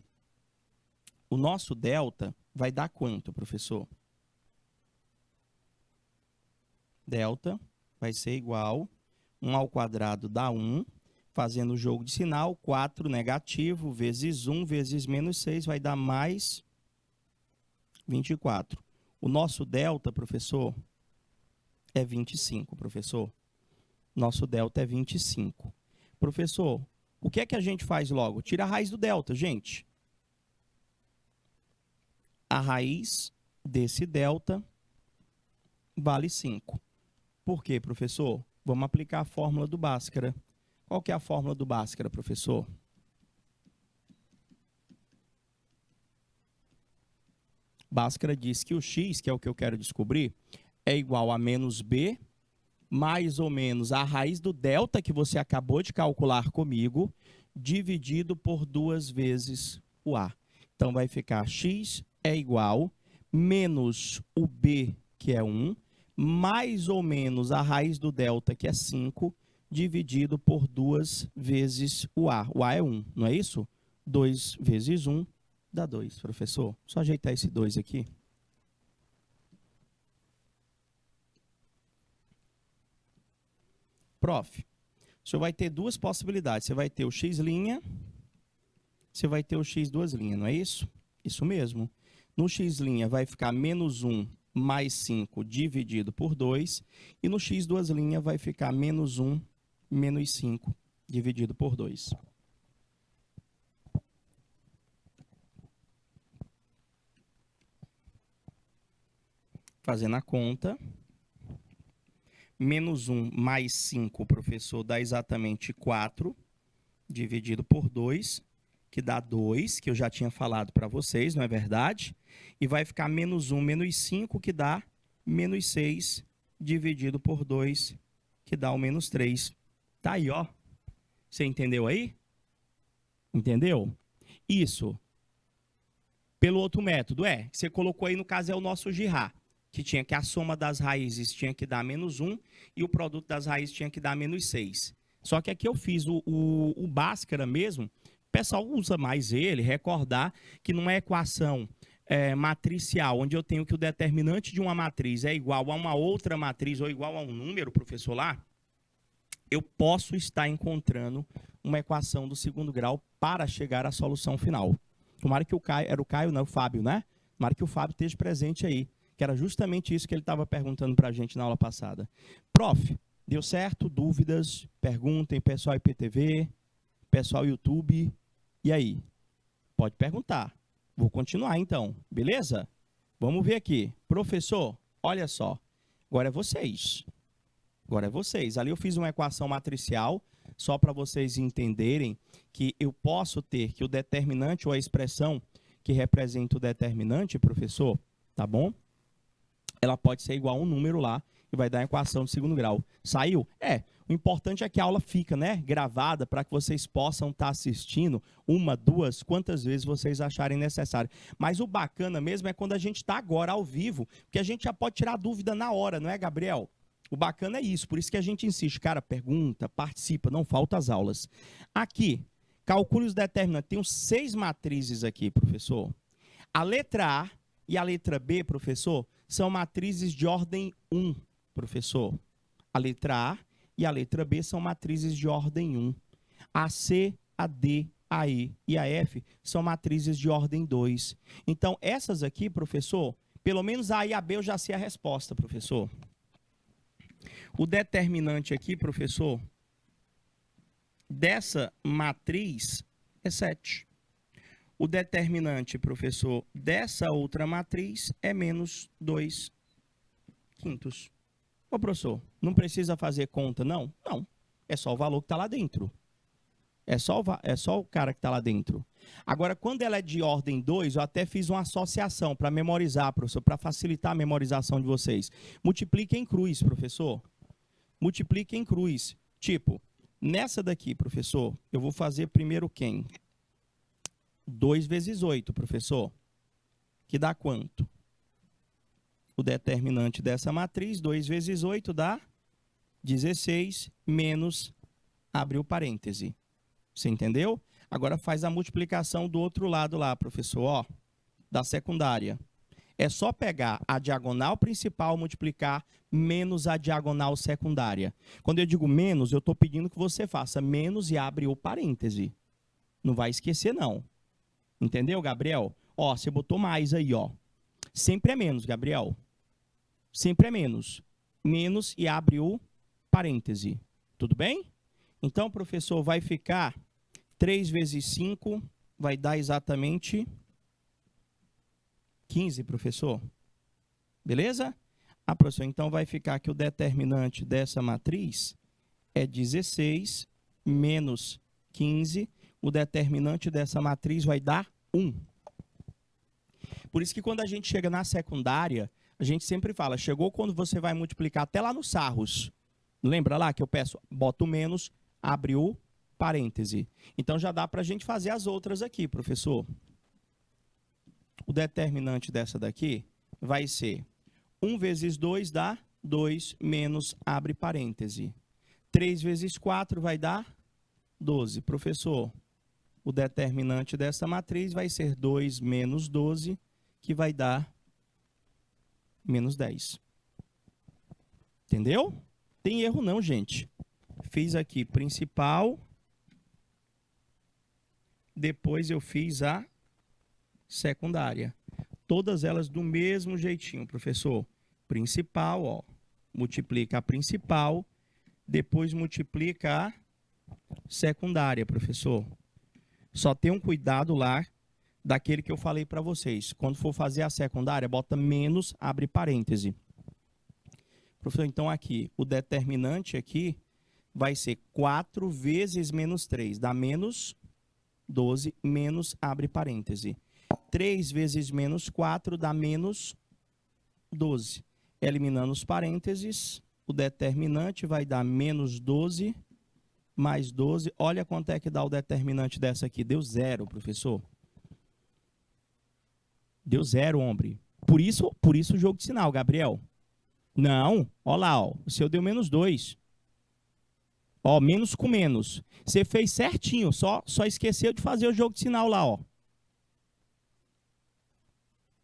o nosso delta vai dar quanto, professor? Delta vai ser igual 1 ao quadrado dá 1, fazendo o jogo de sinal, 4 negativo, vezes 1, vezes menos 6, vai dar mais 24. O nosso delta, professor, é 25, professor. Nosso delta é 25. Professor, o que é que a gente faz logo? Tira a raiz do delta, gente. A raiz desse delta vale 5. Por quê, professor? Vamos aplicar a fórmula do Bhaskara. Qual que é a fórmula do Bhaskara, professor? Bhaskara diz que o x, que é o que eu quero descobrir, é igual a menos b, mais ou menos a raiz do delta que você acabou de calcular comigo, dividido por 2 vezes o a. Então, vai ficar x é igual menos o b, que é 1, mais ou menos a raiz do delta, que é 5, dividido por 2 vezes o a. O a é 1, não é isso? 2 vezes 1 dá 2, professor. Só ajeitar esse 2 aqui. Prof, o senhor vai ter duas possibilidades. Você vai ter o x', você vai ter o x duas linhas, não é isso? Isso mesmo. No x' vai ficar menos 1 mais 5 dividido por 2. E no x duas linhas vai ficar menos 1 menos 5 dividido por 2. Fazendo a conta, menos 1 mais 5, professor, dá exatamente 4, dividido por 2, que dá 2, que eu já tinha falado para vocês, não é verdade? E vai ficar menos 1 menos 5, que dá menos 6, dividido por 2, que dá o menos 3. Tá aí, ó. Você entendeu aí? Entendeu? Isso. Pelo outro método, você colocou aí, no caso, é o nosso Girard, que tinha que a soma das raízes tinha que dar menos 1 e o produto das raízes tinha que dar menos 6. Só que aqui eu fiz o Bhaskara mesmo, o pessoal usa mais ele, recordar que numa equação matricial, onde eu tenho que o determinante de uma matriz é igual a uma outra matriz ou igual a um número, professor, lá, eu posso estar encontrando uma equação do segundo grau para chegar à solução final. Tomara que o Caio, era o Caio, não, o Fábio, né? Tomara que o Fábio esteja presente aí, que era justamente isso que ele estava perguntando para a gente na aula passada. Prof, deu certo? Dúvidas? Perguntem, pessoal IPTV, pessoal YouTube. E aí? Pode perguntar. Vou continuar então, beleza? Vamos ver aqui. Professor, olha só. Agora é vocês. Agora é vocês. Ali eu fiz uma equação matricial, só para vocês entenderem que eu posso ter que o determinante ou a expressão que representa o determinante, professor, tá bom? Ela pode ser igual a um número lá e vai dar a equação de segundo grau. Saiu? O importante é que a aula fica, né, gravada para que vocês possam estar assistindo uma, duas, quantas vezes vocês acharem necessário. Mas o bacana mesmo é quando a gente está agora ao vivo, porque a gente já pode tirar dúvida na hora, não é, Gabriel? O bacana é isso, por isso que a gente insiste. Cara, pergunta, participa, não falta as aulas. Aqui, calcule os determinantes. Tem 6 matrizes aqui, professor. A letra A e a letra B, professor, são matrizes de ordem 1, professor. A letra A e a letra B são matrizes de ordem 1. A C, a D, a E e a F são matrizes de ordem 2. Então, essas aqui, professor, pelo menos a A e a B eu já sei a resposta, professor. O determinante aqui, professor, dessa matriz é 7. O determinante, professor, dessa outra matriz é menos 2/5. Ô, professor, não precisa fazer conta, não? Não. É só o valor que está lá dentro. É só o cara que está lá dentro. Agora, quando ela é de ordem 2, eu até fiz uma associação para memorizar, professor, para facilitar a memorização de vocês. Multiplique em cruz, professor. Multiplique em cruz. Tipo, nessa daqui, professor, eu vou fazer primeiro quem? 2 vezes 8, professor. Que dá quanto? O determinante dessa matriz, 2 vezes 8 dá 16 menos, abre o parêntese. Você entendeu? Agora faz a multiplicação do outro lado lá, professor. Ó, da secundária. É só pegar a diagonal principal, multiplicar menos a diagonal secundária. Quando eu digo menos, eu estou pedindo que você faça menos e abre o parêntese. Não vai esquecer, não. Entendeu, Gabriel? Ó, você botou mais aí, ó. Sempre é menos, Gabriel. Sempre é menos. Menos e abre o parêntese. Tudo bem? Então, professor, vai ficar 3 vezes 5, vai dar exatamente 15, professor. Beleza? Ah, professor, então vai ficar que o determinante dessa matriz é 16 menos 15. O determinante dessa matriz vai dar 1. Por isso que quando a gente chega na secundária, a gente sempre fala, chegou quando você vai multiplicar até lá nos sarros. Lembra lá que eu peço, boto menos, abre o parêntese. Então já dá para a gente fazer as outras aqui, professor. O determinante dessa daqui vai ser 1 vezes 2 dá 2 menos, abre parêntese. 3 vezes 4 vai dar 12. Professor, o determinante dessa matriz vai ser 2 menos 12, que vai dar menos 10. Entendeu? Tem erro não, gente. Fiz aqui principal, depois eu fiz a secundária. Todas elas do mesmo jeitinho, professor. Principal, ó, multiplica a principal, depois multiplica a secundária, professor. Só tenham cuidado lá daquele que eu falei para vocês. Quando for fazer a secundária, bota menos, abre parêntese. Professor, então aqui, o determinante aqui vai ser 4 vezes menos 3, dá menos 12, menos, abre parêntese. 3 vezes menos 4 dá menos 12. Eliminando os parênteses, o determinante vai dar menos 12 mais 12. Olha quanto é que dá o determinante dessa aqui. Deu 0, professor. Deu 0, homem. Por isso o jogo de sinal, Gabriel. Não, olha lá, ó. O seu deu menos 2. Ó, menos com menos. Você fez certinho, só esqueceu de fazer o jogo de sinal lá, ó.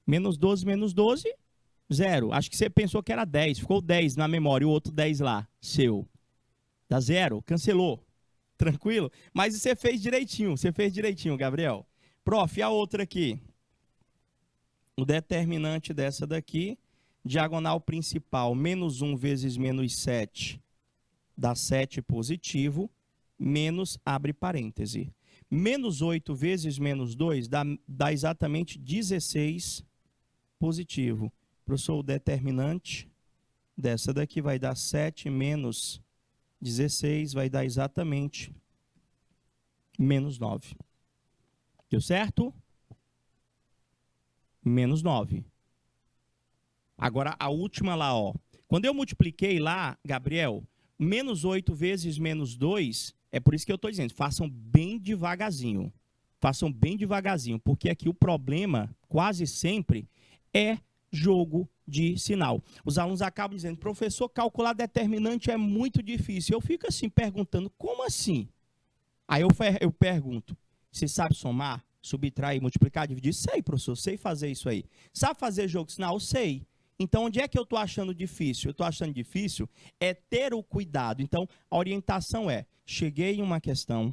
Menos 12, 0. Acho que você pensou que era 10. Ficou 10 na memória, o outro 10 lá, seu. Dá 0, cancelou. Tranquilo? Mas você fez direitinho, Gabriel. Prof, e a outra aqui? O determinante dessa daqui, diagonal principal, menos 1 vezes menos 7, dá 7 positivo, menos, abre parêntese. Menos 8 vezes menos 2 dá exatamente 16 positivo. Professor, o determinante dessa daqui vai dar 7 menos 16, vai dar exatamente menos 9. Deu certo? Menos 9. Agora, a última lá, ó. Quando eu multipliquei lá, Gabriel, menos 8 vezes menos 2, é por isso que eu estou dizendo, façam bem devagarzinho. Façam bem devagarzinho, porque aqui o problema, quase sempre, é jogo de sinal. Os alunos acabam dizendo, professor, calcular determinante é muito difícil. Eu fico assim, perguntando, como assim? Aí eu pergunto, você sabe somar, subtrair, multiplicar, dividir? Sei, professor, sei fazer isso aí. Sabe fazer jogo de sinal? Sei. Então, onde é que eu estou achando difícil? Eu estou achando difícil é ter o cuidado. Então, a orientação é, cheguei em uma questão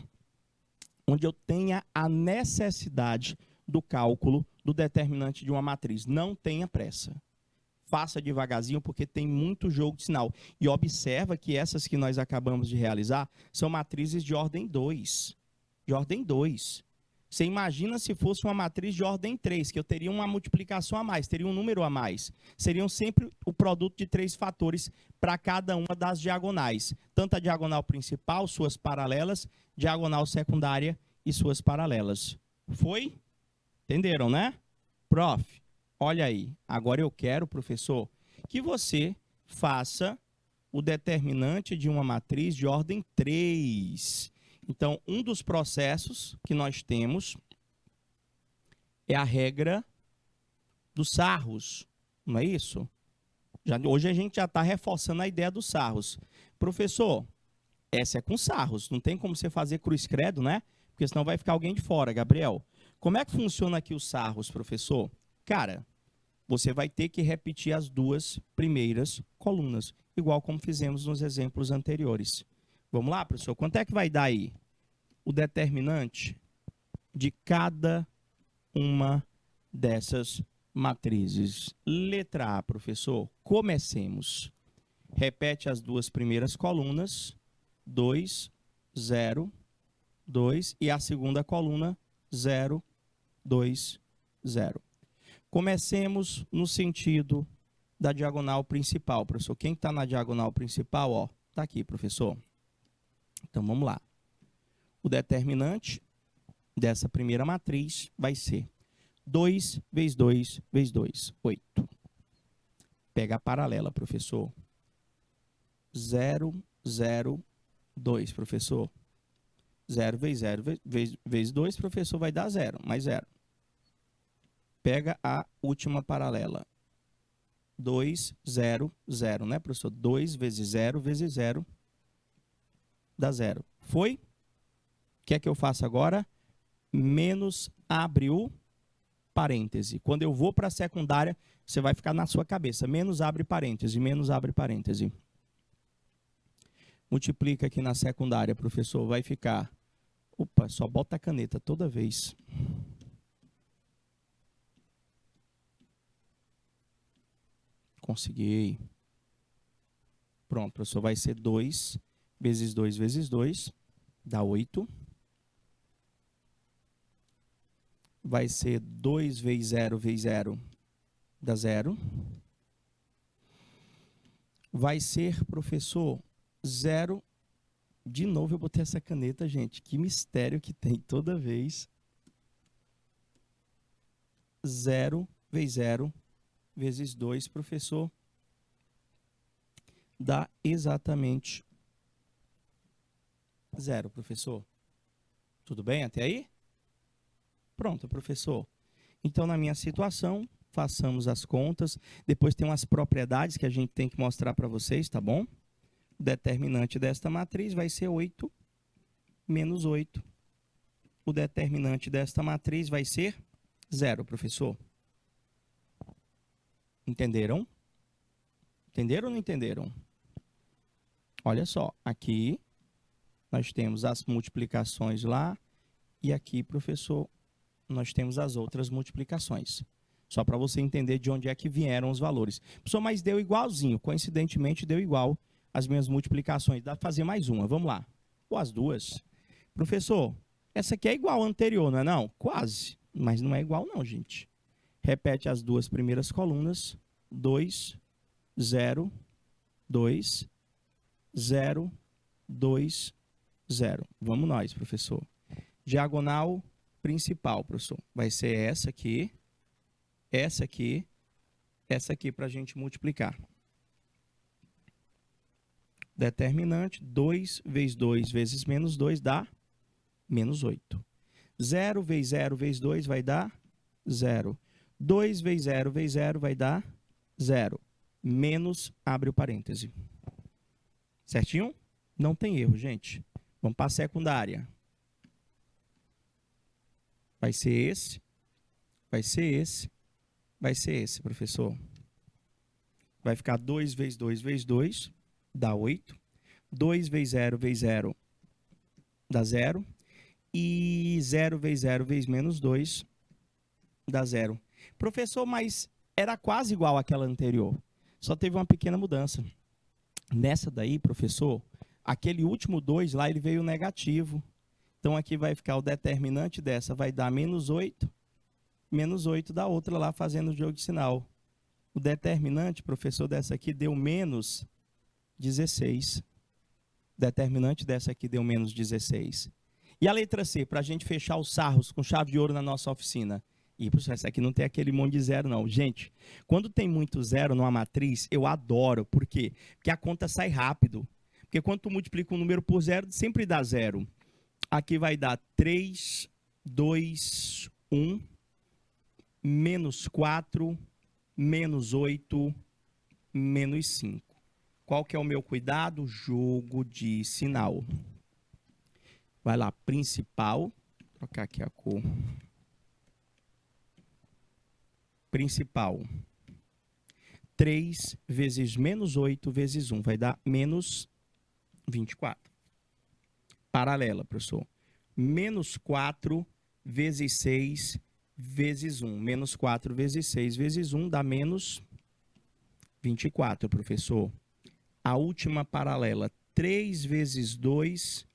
onde eu tenha a necessidade do cálculo do determinante de uma matriz. Não tenha pressa. Faça devagarzinho, porque tem muito jogo de sinal. E observa que essas que nós acabamos de realizar são matrizes de ordem 2. De ordem 2. Você imagina se fosse uma matriz de ordem 3, que eu teria uma multiplicação a mais, teria um número a mais. Seriam sempre o produto de 3 fatores para cada uma das diagonais. Tanto a diagonal principal, suas paralelas, diagonal secundária e suas paralelas. Foi? Entenderam, né? Prof, olha aí. Agora eu quero, professor, que você faça o determinante de uma matriz de ordem 3. Então, um dos processos que nós temos é a regra dos sarros, não é isso? Hoje a gente já está reforçando a ideia dos sarros. Professor, essa é com sarros, não tem como você fazer cruz credo, né? Porque senão vai ficar alguém de fora, Gabriel. Como é que funciona aqui os sarros, professor? Cara, você vai ter que repetir as duas primeiras colunas, igual como fizemos nos exemplos anteriores. Vamos lá, professor? Quanto é que vai dar aí? O determinante de cada uma dessas matrizes. Letra A, professor. Comecemos. Repete as duas primeiras colunas. 2, 0, 2. E a segunda coluna, 0, 2, 0. Comecemos no sentido da diagonal principal, professor. Quem está na diagonal principal, ó, está aqui, professor. Então, vamos lá. O determinante dessa primeira matriz vai ser 2 vezes 2 vezes 2, 8. Pega a paralela, professor. 0, 0, 2, professor. 0 vezes 0 vezes 2, professor, vai dar 0, mais 0. Pega a última paralela. 2, 0, 0, né, professor? 2 vezes 0 vezes 0 dá 0. Foi? O que é que eu faço agora? Menos abre o parêntese. Quando eu vou para a secundária, você vai ficar na sua cabeça. Menos abre parêntese, menos abre parêntese. Multiplica aqui na secundária, professor. Vai ficar... Opa, só bota a caneta toda vez. Consegui. Pronto, professor. Vai ser 2 vezes 2 vezes 2. Dá 8. Vai ser 2 vezes 0 vezes 0. Dá 0. Vai ser, professor, 0. De novo eu botei essa caneta, gente. Que mistério que tem toda vez. 0 vezes 0 vezes 2, professor. Dá exatamente 0, professor. Tudo bem até aí? Pronto, professor. Então, na minha situação, façamos as contas. Depois tem umas propriedades que a gente tem que mostrar para vocês, tá bom? O determinante desta matriz vai ser 8 menos 8. O determinante desta matriz vai ser 0, professor. Entenderam? Entenderam ou não entenderam? Olha só, aqui nós temos as multiplicações lá e aqui, professor, nós temos as outras multiplicações. Só para você entender de onde é que vieram os valores. Professor, mas deu igualzinho, coincidentemente deu igual as minhas multiplicações. Dá para fazer mais uma, vamos lá. Ou as duas. Professor, essa aqui é igual à anterior, não é não? Quase, mas não é igual não, gente. Repete as duas primeiras colunas. 2, 0, 2, 0, 2, 0. Vamos nós, professor. Diagonal principal, professor. Vai ser essa aqui, essa aqui, essa aqui para a gente multiplicar. Determinante, 2 vezes 2 vezes menos 2 dá menos 8. 0 vezes 0 vezes 2 vai dar 0. 2 vezes 0 vezes 0 vai dar 0. Menos, abre o parêntese. Certinho? Não tem erro, gente. Vamos para a secundária. Vai ser esse, vai ser esse, vai ser esse, professor. Vai ficar 2 vezes 2 vezes 2, dá 8. 2 vezes 0 vezes 0, dá 0. E 0 vezes 0 vezes menos 2, dá 0. Professor, mas era quase igual àquela anterior. Só teve uma pequena mudança. Nessa daí, professor, aquele último 2 lá, ele veio negativo. Então, aqui vai ficar o determinante dessa, vai dar menos 8 da outra lá, fazendo o jogo de sinal. O determinante, professor, dessa aqui deu menos 16. O determinante dessa aqui deu menos 16. E a letra C, para a gente fechar os sarros com chave de ouro na nossa oficina. E, professor, essa aqui não tem aquele monte de zero, não. Gente, quando tem muito zero numa matriz, eu adoro. Por quê? Porque a conta sai rápido. Porque quando tu multiplica um número por zero, sempre dá zero. Aqui vai dar 3, 2, 1, menos 4, menos 8, menos 5. Qual que é o meu cuidado? Jogo de sinal. Vai lá, principal. Vou trocar aqui a cor. principal. 3 vezes menos 8 vezes 1 vai dar menos 24. Paralela, professor. Menos 4 vezes 6 vezes 1. Menos 4 vezes 6 vezes 1 dá menos 24, professor. A última paralela, 3 vezes 2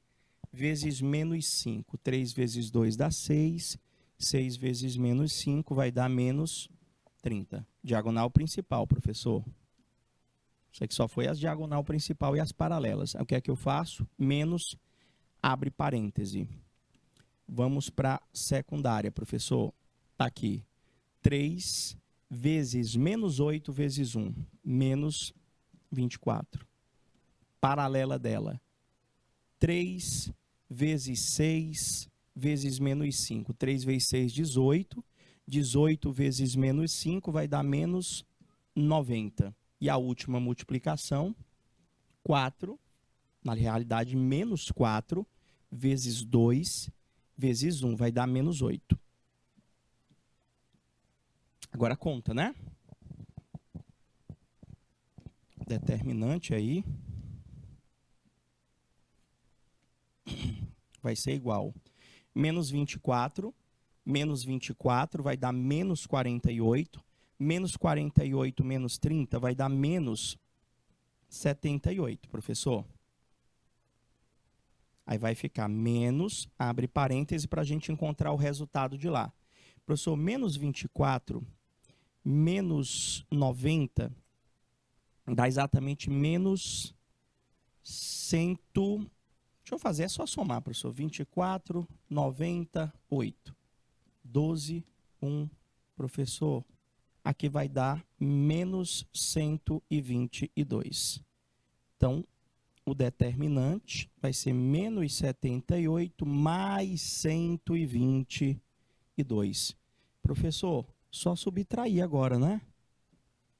vezes menos 5. 3 vezes 2 dá 6. 6 vezes menos 5 vai dar menos 30. Diagonal principal, professor. Isso aqui só foi as diagonal principal e as paralelas. O que é que eu faço? Menos, abre parêntese. Vamos para secundária, professor. Está aqui. 3 vezes menos 8 vezes 1. Menos 24. Paralela dela. 3 vezes 6 vezes menos 5. 3 vezes 6, 18. 18 vezes menos 5 vai dar menos 90. E a última multiplicação, 4, na realidade, menos 4 vezes 2 vezes 1 vai dar menos 8. Agora conta, né? Determinante aí vai ser igual. Menos 24 vai dar menos 48. Menos 48 menos 30 vai dar menos 78, professor. Aí vai ficar menos, abre parêntese para a gente encontrar o resultado de lá. Professor, menos 24 menos 90 dá exatamente menos 100. Deixa eu fazer, é só somar, professor. 24, 98. 12, 1, professor. Aqui vai dar menos 122. Então, o determinante vai ser menos 78 mais 122. Professor, só subtrair agora, né?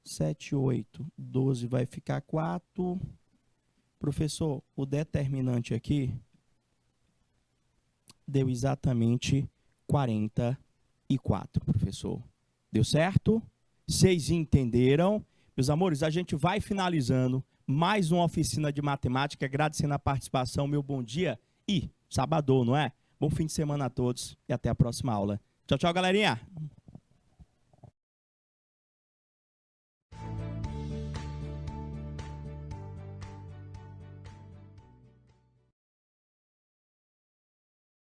7, 8, 12 vai ficar 4. Professor, o determinante aqui deu exatamente 44, professor. Deu certo? Vocês entenderam? Meus amores, a gente vai finalizando mais uma oficina de matemática, agradecendo a participação, meu bom dia e sabadão, não é? Bom fim de semana a todos e até a próxima aula. Tchau, tchau, galerinha!